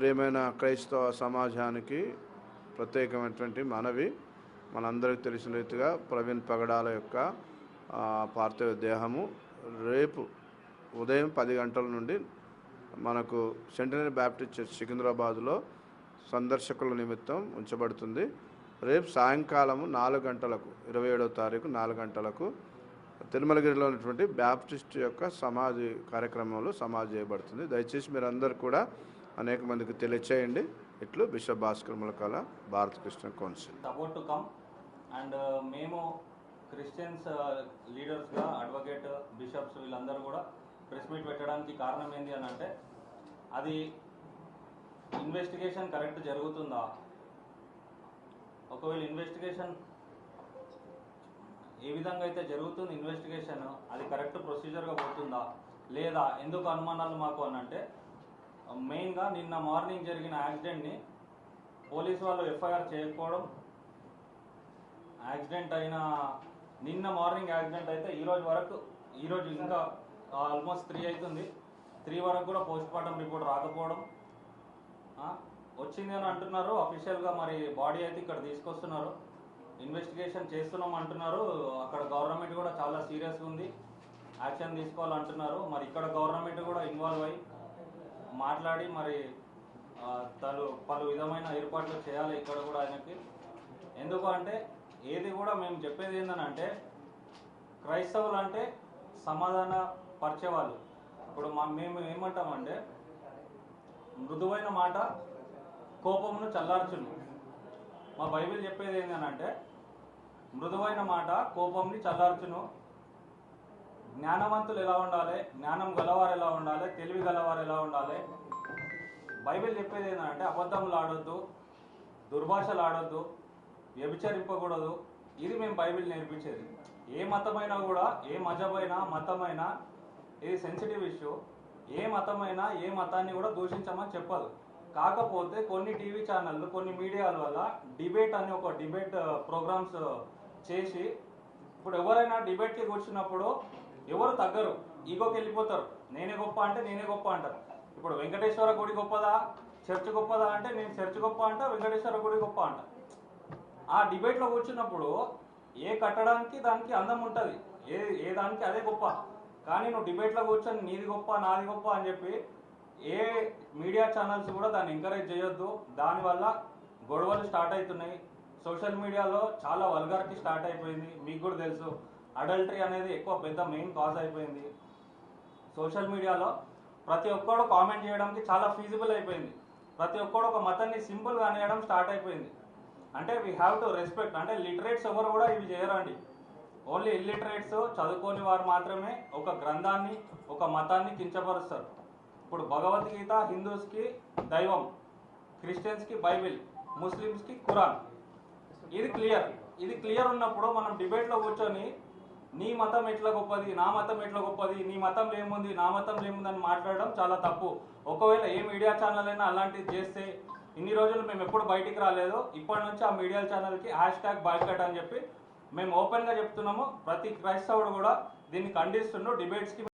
ప్రియమైన క్రైస్తవ సమాజానికి ప్రత్యేకమైనటువంటి మనవి. మనందరికీ తెలిసిన రీతిగా ప్రవీణ్ పగడాల యొక్క పార్థివ దేహము రేపు ఉదయం 10 గంటల నుండి మనకు సెంటినరీ బ్యాప్టిస్ట్ చర్చ్ సికింద్రాబాద్లో సందర్శకుల నిమిత్తం ఉంచబడుతుంది. రేపు సాయంకాలము 4 గంటలకు 27వ తారీఖు 4 గంటలకు తిరుమలగిరిలో ఉన్నటువంటి బ్యాప్టిస్ట్ యొక్క సమాధి కార్యక్రమంలో సమాధి చేయబడుతుంది. దయచేసి మీరందరూ కూడా అనేక మందికి తెలియచేయండి. ఇట్లు బిషప్ భాస్కర్ ములకాల, భారత Christian council. Support to come and మేము క్రిస్టియన్స్ లీడర్స్గా అడ్వకేట్ బిషప్స్ వీళ్ళందరూ కూడా ప్రెస్ మీట్ పెట్టడానికి కారణం ఏంటి అని అంటే, అది ఇన్వెస్టిగేషన్ కరెక్ట్ జరుగుతుందా, ఒకవేళ ఇన్వెస్టిగేషన్ ఏ విధంగా అయితే జరుగుతుంది ఇన్వెస్టిగేషన్ అది కరెక్ట్ ప్రొసీజర్గా పోతుందా లేదా, ఎందుకు అనుమానాలు మాకు అని అంటే, మెయిన్గా నిన్న మార్నింగ్ జరిగిన యాక్సిడెంట్ని పోలీసు వాళ్ళు ఎఫ్ఐఆర్ చేయకపోవడం, యాక్సిడెంట్ అయిన నిన్న మార్నింగ్ యాక్సిడెంట్ అయితే ఈరోజు ఇంకా ఆల్మోస్ట్ 3 అవుతుంది, 3 వరకు కూడా పోస్ట్ మార్టం రిపోర్ట్ రాకపోవడం, వచ్చింది అని అంటున్నారు అఫీషియల్గా. మరి బాడీ అయితే ఇక్కడ తీసుకొస్తున్నారు, ఇన్వెస్టిగేషన్ చేస్తున్నాం అంటున్నారు. అక్కడ గవర్నమెంట్ కూడా చాలా సీరియస్గా ఉంది, యాక్షన్ తీసుకోవాలంటున్నారు. మరి ఇక్కడ గవర్నమెంట్ కూడా ఇన్వాల్వ్ అయ్యి మాట్లాడి మరి పలు విధమైన ఏర్పాట్లు చేయాలి ఇక్కడ కూడా ఆయనకి. ఎందుకు అంటే ఏది కూడా మేము చెప్పేది ఏంటంటే, క్రైస్తవులు అంటే సమాధాన పరిచేవాళ్ళు. ఇప్పుడు మేము ఏమంటామంటే, మృదువైన మాట కోపమును చల్లార్చును. మా బైబిల్ చెప్పేది ఏంటంటే, మృదువైన మాట కోపంని చల్లార్చును. జ్ఞానవంతులు ఎలా ఉండాలి, జ్ఞానం గలవారు ఎలా ఉండాలి, తెలివి గలవారు ఎలా ఉండాలి. బైబిల్ చెప్పేది ఏంటంటే, అబద్ధములు ఆడొద్దు, దుర్భాషలు ఆడొద్దు, వ్యభిచరింపకూడదు. ఇది మేము బైబిల్ నేర్పించేది. ఏ మతమైనా కూడా, ఏ మజబైనా మతమైనా, ఇది సెన్సిటివ్ ఇష్యూ. ఏ మతమైనా ఏ మతాన్ని కూడా దూషించమని చెప్పదు. కాకపోతే కొన్ని టీవీ ఛానళ్ళు, కొన్ని మీడియాల వల్ల డిబేట్ అని ఒక డిబేట్ ప్రోగ్రామ్స్ చేసి, ఇప్పుడు ఎవరైనా డిబేట్కి కూర్చున్నప్పుడు ఎవరు తగ్గరు, ఈగోకి వెళ్ళిపోతారు. నేనే గొప్ప అంటే నేనే గొప్ప అంటారు. ఇప్పుడు వెంకటేశ్వర గుడి గొప్పదా, చర్చ్ గొప్పదా అంటే నేను చర్చ్ గొప్ప అంట, వెంకటేశ్వర గుడి గొప్ప అంట. ఆ డిబేట్లో కూర్చున్నప్పుడు ఏ కట్టడానికి దానికి అందం ఉంటుంది, ఏ దానికి అదే గొప్ప. కానీ నువ్వు డిబేట్లో కూర్చొని నీది గొప్ప నాది గొప్ప అని చెప్పి ఏ మీడియా ఛానల్స్ కూడా దాన్ని ఎంకరేజ్ చేయొద్దు. దానివల్ల గొడవలు స్టార్ట్ అవుతున్నాయి. సోషల్ మీడియాలో చాలా వల్గారిటీ స్టార్ట్ అయిపోయింది. మీకు కూడా తెలుసు, అడల్టరీ అనేది ఎక్కువ పెద్ద మెయిన్ కాజ్ అయిపోయింది. సోషల్ మీడియాలో ప్రతి ఒక్కడు కామెంట్ చేయడానికి చాలా ఫీజిబుల్ అయిపోయింది. ప్రతి ఒక్కడు ఒక మతాన్ని సింపుల్గా అనేయడం స్టార్ట్ అయిపోయింది. అంటే వీ హ్యావ్ టు రెస్పెక్ట్. అంటే లిటరేట్స్ ఎవరు కూడా ఇవి చేయరండి. ఓన్లీ ఇల్లిటరేట్స్, చదువుకోని వారు మాత్రమే ఒక గ్రంథాన్ని, ఒక మతాన్ని కించపరుస్తారు. ఇప్పుడు భగవద్గీత హిందూస్కి దైవం, క్రిస్టియన్స్కి బైబిల్, ముస్లిమ్స్కి ఖురాన్. ఇది క్లియర్ ఉన్నప్పుడు మనం డిబేట్లో కూర్చొని నీ మతం ఎట్లా గొప్పది, నా మతం ఎట్లా గొప్పది, నీ మతం ఏముంది, నా మతం ఏముంది అని మాట్లాడడం చాలా తప్పు. ఒకవేళ ఏ మీడియా ఛానల్ అయినా అలాంటివి చేస్తే, ఇన్ని రోజులు మేము ఎప్పుడు బయటికి రాలేదు, ఇప్పటి నుంచి ఆ మీడియా ఛానల్కి #బాయ్కాట్ అని చెప్పి మేము ఓపెన్గా చెప్తున్నాము. ప్రతి క్రైస్తవుడు కూడా దీన్ని ఖండిస్తుండు. డిబేట్స్కి